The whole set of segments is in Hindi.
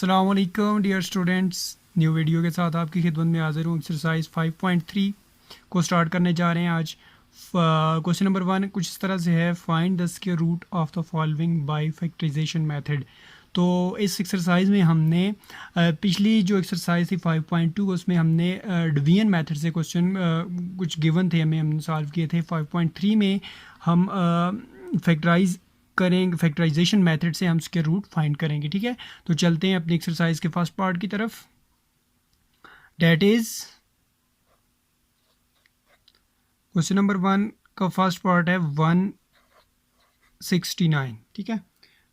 अस्सलाम वालेकुम डियर स्टूडेंट्स, न्यू वीडियो के साथ आपकी खिदमत में हाजिर हूँ। एक्सरसाइज 5.3 को स्टार्ट करने जा रहे हैं आज। क्वेश्चन नंबर 1 कुछ इस तरह से है, find the square root of the following by factorisation method. तो इस एक्सरसाइज में हमने पिछली जो एक्सरसाइज थी 5.2 उसमें हमने डिवीजन मेथड से क्वेश्चन कुछ गिवन थे हमने सॉल्व किए थे। 5.3 में हम फैक्टराइज करेंगे, फैक्टराइजेशन मेथड से हम इसके रूट फाइंड करेंगे। ठीक है, तो चलते हैं अपनी एक्सरसाइज के फर्स्ट पार्ट की तरफ। डेट इज क्वेश्चन नंबर 1 का फर्स्ट पार्ट है 169। ठीक है,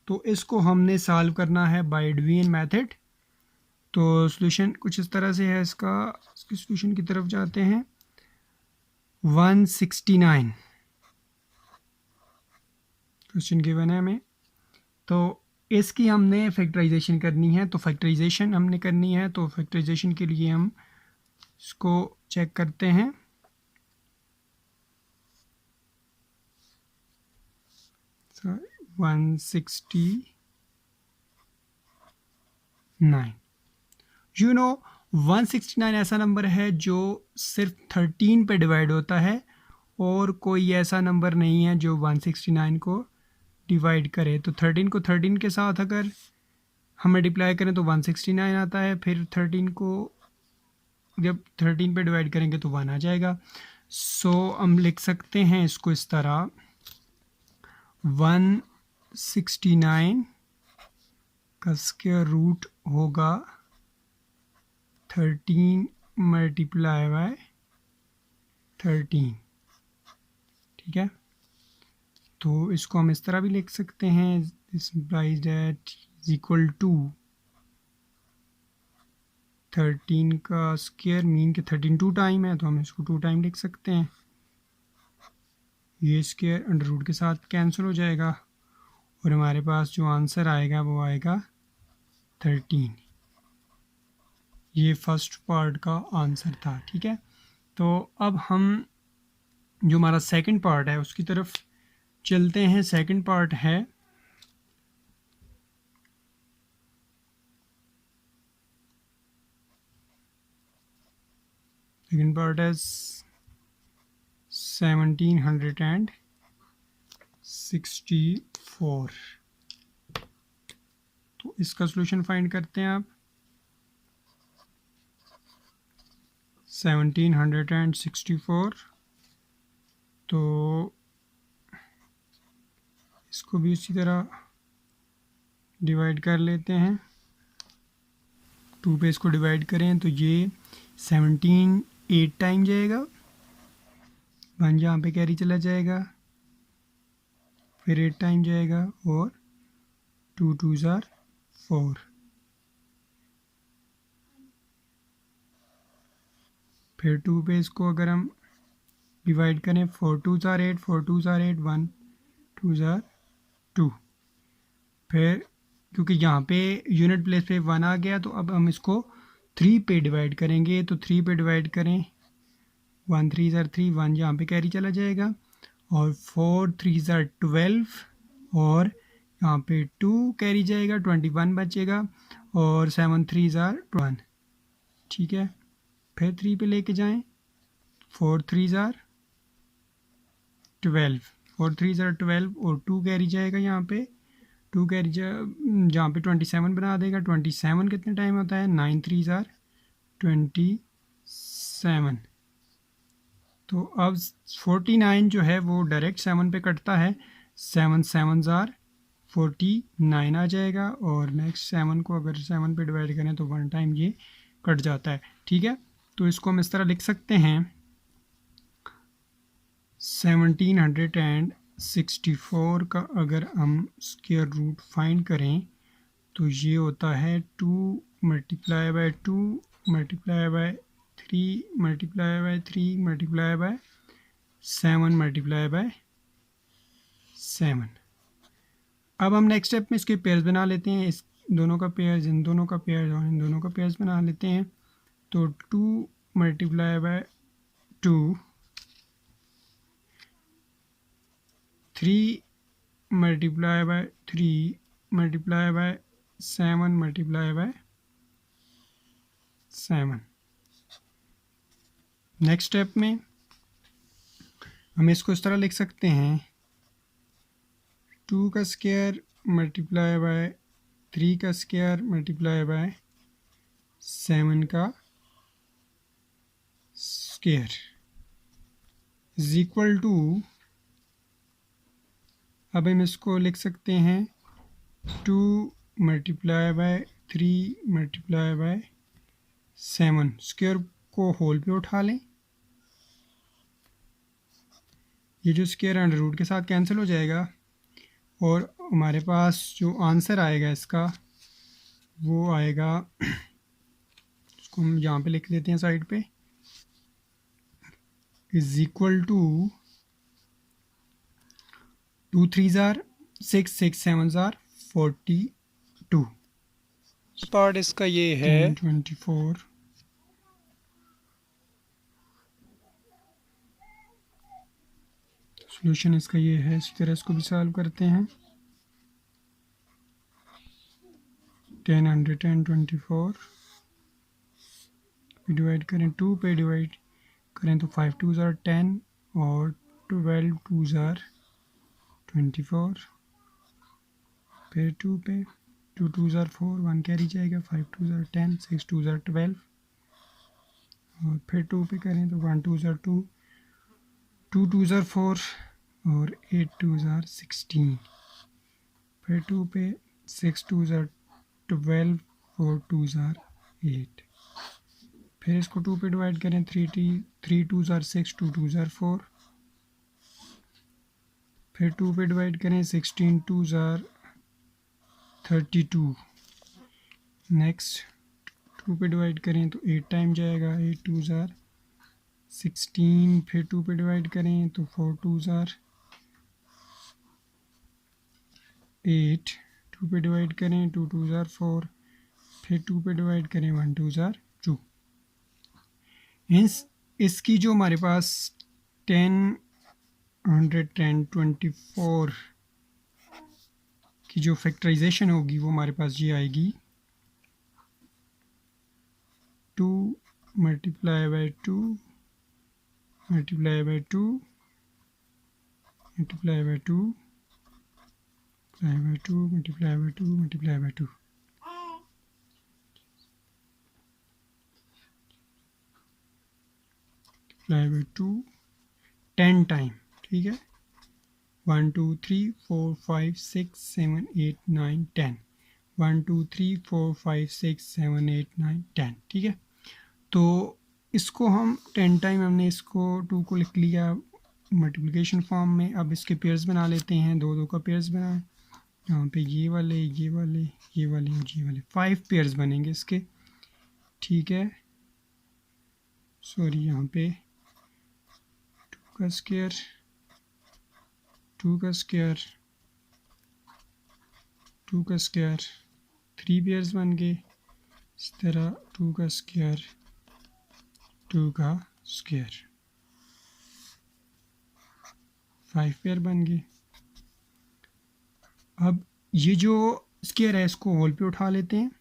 तो इसको हमने सॉल्व करना है बाय डिवीजन मेथड। तो सॉल्यूशन कुछ इस तरह से है, इसकी सॉल्यूशन की तरफ जाते हैं। 169 क्वेश्चन गिवन है हमें, तो इसकी हमने फैक्टराइजेशन करनी है। तो फैक्टराइजेशन हमने करनी है, तो फैक्टराइजेशन के लिए हम इसको चेक करते हैं। So, 169 यू नो 169 ऐसा नंबर है जो सिर्फ 13 पे डिवाइड होता है, और कोई ऐसा नंबर नहीं है जो 169 को डिवाइड करे। तो 13 को 13 के साथ अगर हम मल्टीप्लाई करें तो 169 आता है, फिर 13 को जब 13 पे डिवाइड करेंगे तो 1 आ जाएगा। सो हम लिख सकते हैं इसको इस तरह, 169 का स्क्वायर रूट होगा 13 मल्टीप्लाई बाय 13। ठीक है, तो इसको हम इस तरह भी लिख सकते हैं, this implies that is equal to 13 का स्क्वायर, मीन के 13 2 टाइम है, तो हम इसको 2 टाइम लिख सकते हैं। ये स्क्वायर अंडर रूट के साथ कैंसिल हो जाएगा और हमारे पास जो आंसर आएगा वो आएगा 13। ये फर्स्ट पार्ट का आंसर था। ठीक है, तो अब हम जो हमारा सेकंड पार्ट है उसकी तरफ चलते हैं। सेकंड पार्ट है सेकंड पार्ट है 1764। तो इसका सॉल्यूशन फाइंड करते हैं आप। 1764, तो इसको भी उसी तरह डिवाइड कर लेते हैं। 2 पे इसको डिवाइड करें तो ये 17 8 टाइम जाएगा, 1 यहाँ पे कैरी चला जाएगा, फिर 8 टाइम जाएगा और 2 2s are 4। फिर 2 पे इसको अगर हम डिवाइड करें, 4 2s are 8, 4 2s are 8, 1 2s are 2। फिर क्योंकि यहाँ पे यूनिट प्लेस पे 1 आ गया, तो अब हम इसको 3 पे डिवाइड करेंगे। तो 3 पे डिवाइड करें, 1 3s are 3, 1 यहाँ पे कैरी चला जाएगा, और 4 3s are 12, और यहाँ पे 2 कैरी जाएगा, 21 बचेगा, और 7 3s are 1। ठीक है, फिर 3 पे लेके जाएं, 4 3s are 12, 4 3s are 12, और 2 कैरी जाएगा यहाँ पे, 2 कैरी जहाँ पे 27 बना देगा। 27 कितने टाइम होता है, 9 3s are 27। तो अब 49 जो है वो डायरेक्ट 7 पे कटता है, 7 7s are 49 आ जाएगा, और नेक्स्ट 7 को अगर 7 पे डिवाइड करें तो 1 टाइम ये कट जाता है। ठीक है, तो इसको हम इस तरह लिख सकते हैं, 1764 का अगर हम स्क्वायर रूट फाइंड करें तो ये होता है 2 multiply by 2 multiply bye 3 multiply by 3 multiply by 7 multiply by 7। अब हम नेक्स्ट स्टेप में इसके पेयर्स बना लेते हैं, इस दोनों का पेयर्स, इन दोनों का पेयर्स और इन दोनों का पेयर्स बना लेते हैं। तो 2 multiply by 2, 3 multiply by 3 multiply by 7 multiply by 7। Next step में हम इसको इस तरह लिख सकते हैं 2 का स्क्वायर मल्टीप्लाई बाय 3 का स्क्वायर मल्टीप्लाई बाय 7 का स्क्वायर इज इक्वल टू, अब हम इसको लिख सकते हैं 2 multiply bye 3 multiply by 7। Square को होल पे उठा लें, ये जो स्क्वायर अंडर रूट के साथ कैंसिल हो जाएगा और हमारे पास जो आंसर आएगा इसका वो आएगा, इसको हम यहाँ पे लिख लेते हैं साइड पे, इज इक्वल टू 2 3 जार 6 6 7 जार 42। पार्ट इसका ये है 24। सोल्यूशन इसका ये है, इसी तरह इसको भी सॉल्व करते हैं। 10 124 डिवाइड करें 2 पे, डिवाइड करें तो 5 2 जार 10 और 12 2 जार 24, फिर 2 पे, 2 2 जार 4, 1 कैरी जाएगा, 5 2 जार 10, 6 2 जार 12 और फिर 2 पे करें तो 1 2 जार 2, 2 2 जार 4 और 8 2 जार 16, फिर 2 पे 6 2 जार 12, 4 2 जार 8, फिर इसको 2 पे डिवाइड करें 3 2 जार 6, 2 2 जार 4, फिर 2 पे डिवाइड करें 16 2 जार 32। नेक्स्ट 2 पे डिवाइड करें तो 8 टाइम जाएगा, 8 2 जार 16, फिर 2 पे डिवाइड करें तो 4 2 जार 8, 2 पे डिवाइड करें 2 2 जार 4, फिर 2 पे डिवाइड करें 1 2 जार 2। इसकी जो हमारे पास 10 110 24 की जो फैक्टराइजेशन होगी वो हमारे पास ये आएगी 2 multiply by 2 multiply by 2 multiply by 2 multiply by 2 multiply by 2 multiply by 2 10 time, ठीक है। 1 2 3 4 5 6 7 8 9 10, 1 2 3 4 5 6 7 8 9 10, ठीक है। तो इसको हम 10 टाइम हमने इसको 2 को लिख लिया मल्टीप्लिकेशन फॉर्म में। अब इसके पेयर्स बना लेते हैं, 2 2 का पेयर्स बनाएं, यहाँ पे ये वाले ये वाले ये वाले और ये वाले 5 पेयर्स बनेंगे इसके, ठीक है। सॉरी, यहाँ पे 2 का स्क्वायर 2 का स्क्वायर 2 का स्क्वायर 3 पेयर्स बन गए। इस तरह 2 का स्क्वायर 2 का स्क्वायर 5 पेयर बन गए। अब ये जो स्क्वायर है इसको होल पे उठा लेते हैं,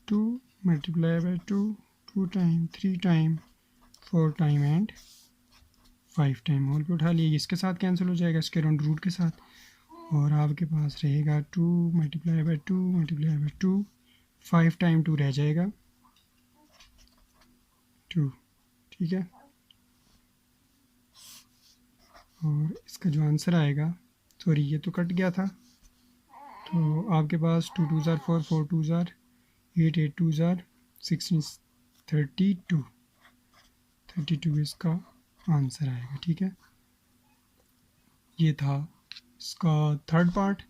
2 multiply by 2 2 time 3 time 4 time and 5 time होल पे उठा लिया। इसके साथ कैंसिल हो जाएगा स्क्वायर अंडर रूट के साथ, और आपके पास रहेगा 2 multiply by 2 multiply by 2, 5 time 2 रह जाएगा 2, ठीक है। और इसका जो आंसर आएगा, सॉरी ये तो कट गया था, तो आपके पास 2 2 जार 4 4 2 जार 8 8 2 जार 16 32 इसका आंसर आएगा, ठीक है। ये था इसका थर्ड पार्ट।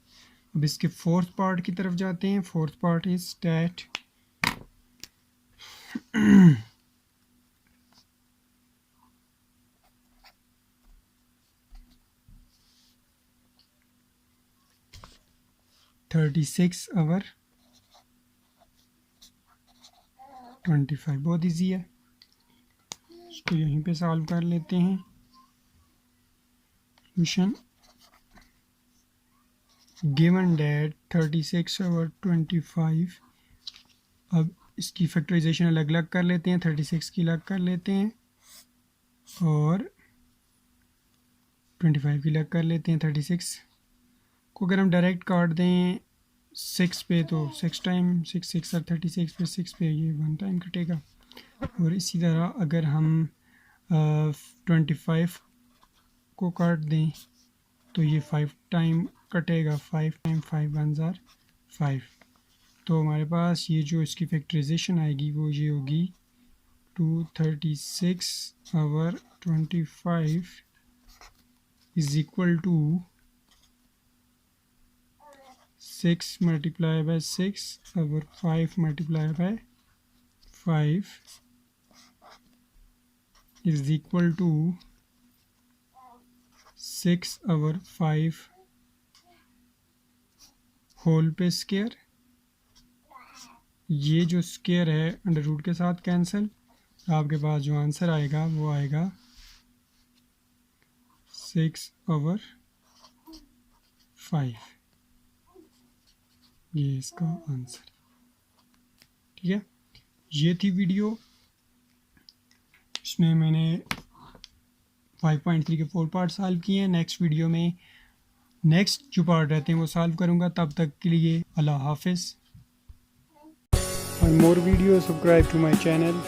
अब इसके फोर्थ पार्ट की तरफ जाते हैं। Fourth part is that (36 over 25) बहुत इजी है, इसको यहीं पे सॉल्व कर लेते हैं। सोल्यूशन गिवन डेट 36 और 25। अब इसकी फैक्टराइजेशन अलग अलग कर लेते हैं, 36 की अलग कर लेते हैं और 25 की अलग कर लेते हैं। 36 को अगर हम डायरेक्ट काट दें 6 पे तो 6 टाइम 6 6 और 36 पे 6 पे ये 1 टाइम कटेगा। और इसी तरह अगर हम 25 को काट दें तो ये 5 टाइम कटेगा। 5 टाइम 5 1 ज़ार 5। तो हमारे पास ये जो इसकी फैक्टराइजेशन आएगी वो ये होगी 236 और 25 is equal to 6 multiply by 6 और 5 multiply by 5 is equal to 6 और 5 होल पे स्क्वायर। ये जो स्क्वायर है अंडर रूट के साथ कैंसिल। आपके पास जो आंसर आएगा वो आएगा 6 ओवर 5। ये इसका आंसर। ठीक है, ये थी वीडियो। इसमें मैंने 5.3 के 4 पार्ट सॉल्व किए हैं। नेक्स्ट वीडियो में नेक्स्ट जो पार्ट रहते हैं वो सॉल्व करूँगा। तब तक के लिए अल्लाह हाफिज़। For more videos, subscribe to my channel.